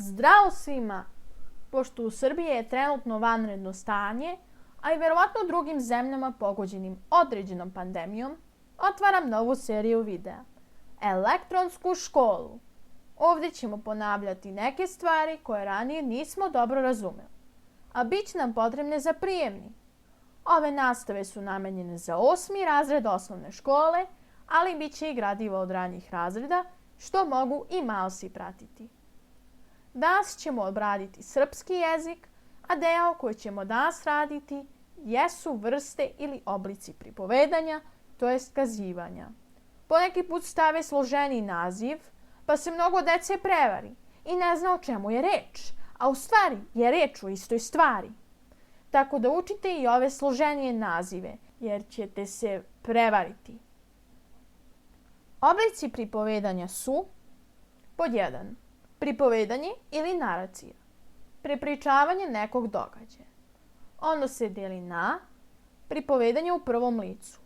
Zdravo svima! Pošto u Srbiji je trenutno vanredno stanje, a i verovatno drugim zemljama pogođenim određenom pandemijom, otvaram novu seriju videa. Elektronsku školu. Ovdje ćemo ponavljati neke stvari koje ranije nismo dobro razumeli, a bit će nam potrebne za prijemni. Ove nastave su namenjene za 8. razred osnovne škole, ali bit će i gradivo od ranjih razreda, što mogu i malsi pratiti. Danas ćemo obraditi srpski jezik, a deo koji ćemo danas raditi jesu vrste ili oblici pripovedanja, to jest kazivanja. Poneki put stave složeniji naziv, pa se mnogo dece prevari i ne zna o čemu je reč, a u stvari je reč o istoj stvari. Tako da učite i ove složenije nazive, jer ćete se prevariti. Oblici pripovedanja su: pod 1. Pripovedanje ili naracija. Prepričavanje nekog događaja. Ono se deli na pripovedanje u prvom licu.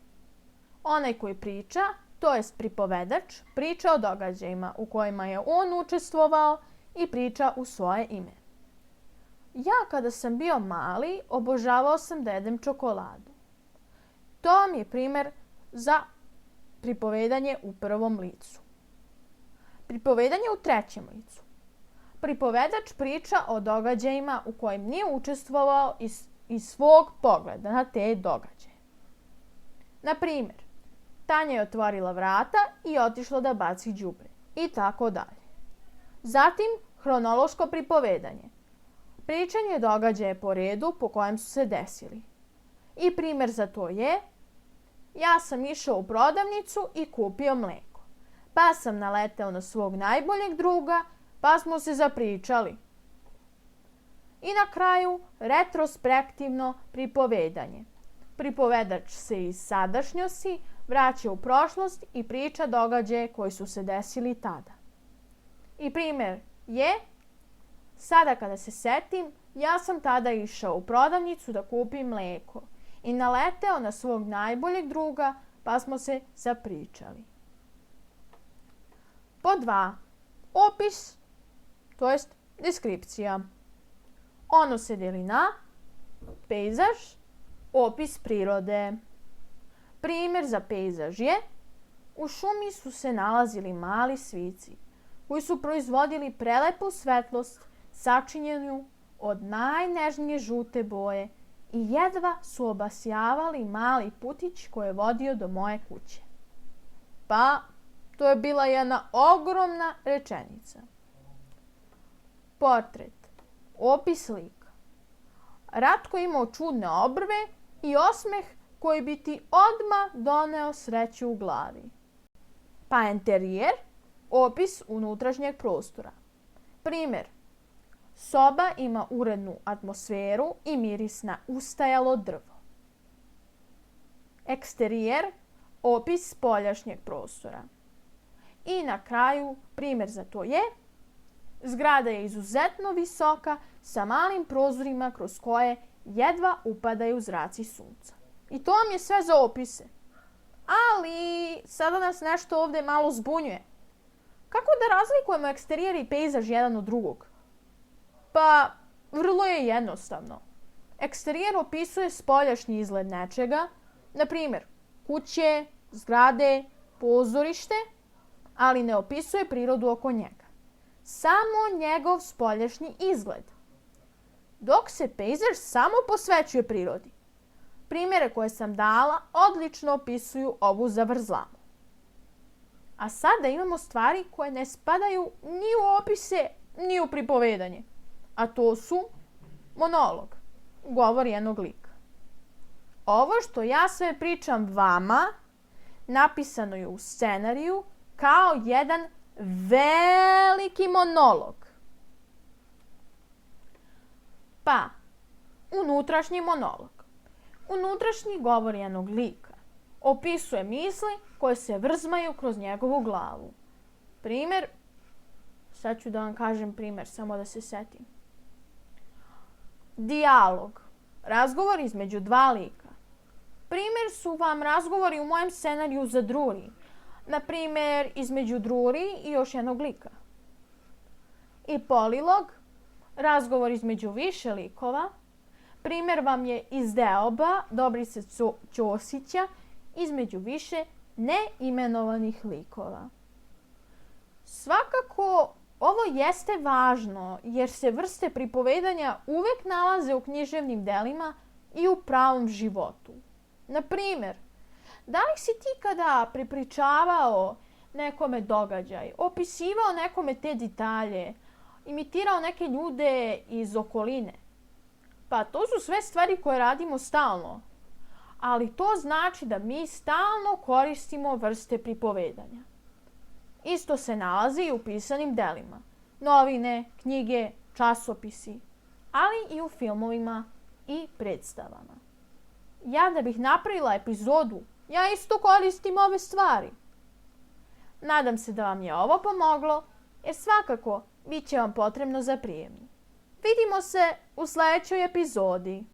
Onaj koji priča, to jest pripovedač, priča o događajima u kojima je on učestvovao i priča u svoje ime. Ja kada sam bio mali, obožavao sam da jedem čokoladu. To mi je primjer za pripovedanje u prvom licu. Pripovedanje u trećem licu. Pripovedač priča o događajima u kojim nije učestvovao iz svog pogleda na te događaje. Na primjer, Tanja je otvorila vrata i otišla da baci đubre i tako dalje. Zatim, hronološko pripovedanje. Pričanje događaja po redu po kojem su se desili. I primjer za to je: ja sam išao u prodavnicu i kupio mlijeko. Pa sam naleteo na svog najboljeg druga, pa smo se zapričali. I na kraju, retrospektivno pripovedanje. Pripovedač se iz sadašnjosti vraća u prošlost i priča događaje koji su se desili tada. I primjer je: sada kada se setim, ja sam tada išao u prodavnicu da kupim mlijeko i naleteo na svog najboljeg druga, pa smo se zapričali. Pod 2. Opis, to jest deskripcija. Ono se deli na pejzaž, opis prirode. Primjer za pejzaž je: u šumi su se nalazili mali svici koji su proizvodili prelepu svetlost sačinjenu od najnežnije žute boje i jedva su obasjavali mali putić koji je vodio do moje kuće. Pa, to je bila jedna ogromna rečenica. Portret, opis lika. Ratko imao čudne obrve i osmeh koji bi ti odmah doneo sreću u glavi. Pa enterijer, opis unutrašnjeg prostora. Primjer: soba ima urednu atmosferu i miris na ustajalo drvo. Eksterijer, opis spoljašnjeg prostora. I na kraju, primjer za to je: zgrada je izuzetno visoka sa malim prozorima kroz koje jedva upadaju zraci sunca. I to vam je sve za opise. Ali sada nas nešto ovdje malo zbunjuje. Kako da razlikujemo eksterijer i pejzaž jedan od drugog? Pa, vrlo je jednostavno. Eksterijer opisuje spoljašnji izgled nečega, na primjer kuće, zgrade, pozorište, ali ne opisuje prirodu oko njega. Samo njegov spoljašnji izgled. Dok se pejzaž samo posvećuje prirodi. Primjere koje sam dala odlično opisuju ovu zavrzlamu. A sada imamo stvari koje ne spadaju ni u opise, ni u pripovedanje. A to su monolog, govor jednog lika. Ovo što ja sve pričam vama, napisano je u scenariju kao jedan veliki monolog. Pa, unutrašnji monolog. Unutrašnji govor jednog lika opisuje misli koje se vrzmaju kroz njegovu glavu. Primjer, sad ću da vam kažem primjer, samo da se setim. Dijalog, razgovor između dva lika. Primjer su vam razgovori u mojem scenariju za Druri. Na primjer, između Druri i još jednog lika. i polilog, razgovor između više likova. Primjer vam je iz Deoba Dobrice Ćosića između više neimenovanih likova. Svakako, ovo jeste važno jer se vrste pripovedanja uvek nalaze u književnim delima i u pravom životu. Na primjer, da li si ti kada prepričavao nekome događaj, opisivao nekome te detalje, imitirao neke ljude iz okoline? Pa to su sve stvari koje radimo stalno, ali to znači da mi stalno koristimo vrste pripovedanja. Isto se nalazi i u pisanim delima, novine, knjige, časopisi, ali i u filmovima i predstavama. Ja da bih napravila epizodu, ja isto koristim ove stvari. Nadam se da vam je ovo pomoglo, jer svakako bit će vam potrebno za prijemni. Vidimo se u sljedećoj epizodi.